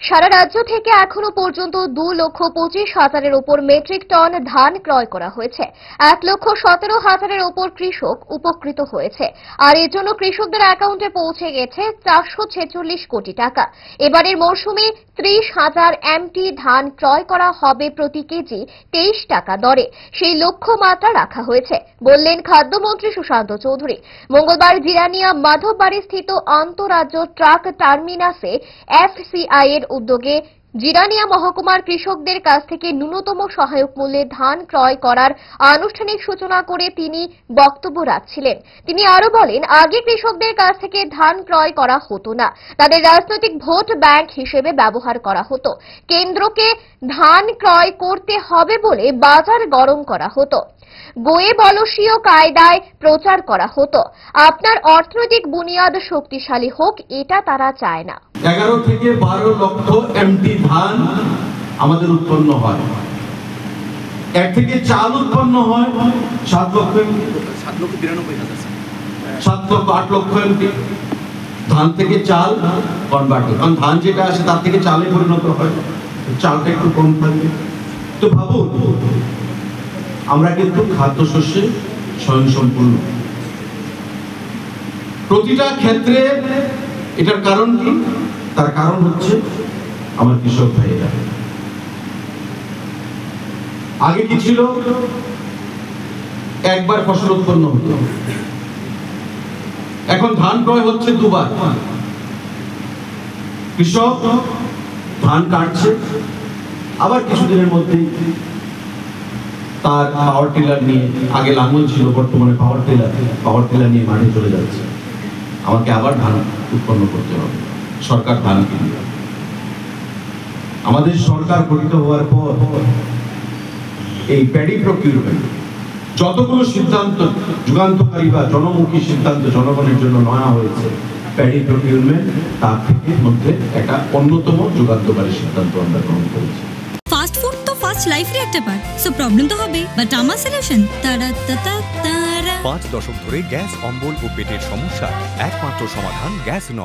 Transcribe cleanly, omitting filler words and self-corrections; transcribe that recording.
সারা রাজ্য থেকে এখনো পর্যন্ত 2,25,000-এর উপর মেট্রিক টন ধান ক্রয় করা হয়েছে। 1,17,000-এর উপর কৃষক উপকৃত হয়েছে, আর এর জন্য কৃষকদের অ্যাকাউন্টে পৌঁছে গেছে 446 কোটি টাকা। এবারের মরশুমে 30,000 এমটি ধান ক্রয় করা হবে প্রতি কেজি 23 টাকা দরে। সেই লক্ষ্যমাত্রা রাখা হয়েছে বললেন খাদ্যমন্ত্রী সুশান্ত চৌধুরী। মঙ্গলবার জিরানিয়া মাধববাড়ি স্থিত আন্তঃরাজ্য ট্রাক টার্মিনাসে এফসিআই এর উদ্যোগে জিরানিয়া মহকুমার কৃষকদের কাছ থেকে ন্যূনতম সহায়ক মূল্যে ধান ক্রয় করার আনুষ্ঠানিক সূচনা করে তিনি বক্তব্য রাখছিলেন। তিনি আরো বলেন, আগে কৃষকদের কাছ থেকে ধান ক্রয় করা হতো না, তাদের রাজনৈতিক ভোট ব্যাংক হিসেবে ব্যবহার করা হতো। কেন্দ্রকে ধান ক্রয় করতে হবে বলে বাজার গরম করা হতো, গোয়ে বলসীয় কায়দায় প্রচার করা হতো। আপনার অর্থনৈতিক বুনিয়াদ শক্তিশালী হোক, এটা তারা চায় না। 11 থেকে 12 লক্ষ এমটি ধান আমাদের উৎপন্ন হয়। এর থেকে চাল উৎপন্ন হয় 7 লক্ষ এমটি, 8 লক্ষ এমটি। ধান থেকে চাল কনভার্ট হয়, কারণ ধান যেটা আসে তার থেকে চালে পরিণত হয়, চালটা একটু কম থাকবে। তো ভাবুন, আমরা কিন্তু খাদ্যশস্যে স্বয়ংসম্পূর্ণ। প্রতিটা ক্ষেত্রে এটার কারণ কি? তার কারণ হচ্ছে আমার কৃষক ভাইয়েরা। আগে কি ছিল? একবার ফসল উৎপন্ন হতো, এখন ধান ক্রয় হচ্ছে দুবার। কৃষক ধান কাটছে, আবার কিছুদিনের মধ্যেই তার পাওয়ার টিলার নিয়ে, আগে লাঙ্গল ছিল, বর্তমানে পাওয়ার টিলার নিয়ে মাঠে চলে যাচ্ছে। আমাকে আবার ধান উৎপন্ন করতে হবে, সরকার ধান কিনবে। আমাদের সরকার গঠিত হওয়ার পর এই প্যাডি প্রকিউরমেন্ট যতগুলো সিদ্ধান্ত, যুগান্তকারী বা জনমুখী সিদ্ধান্ত জনগণের জন্য নেওয়া হয়েছে, প্যাডি প্রকিউরমেন্ট তার থেকে মধ্যে একটা অন্যতম যুগান্তকারী সিদ্ধান্ত আমরা গ্রহণ করেছি। ফাস্ট ফুড তো ফাস্ট লাইফের একটা পার্ট, সো প্রবলেম তো হবে, বাট আমার সলিউশন তারা 5 দশক ধরে গ্যাস, অম্বল ও পেটের সমস্যা একমাত্র সমাধান গ্যাস নল।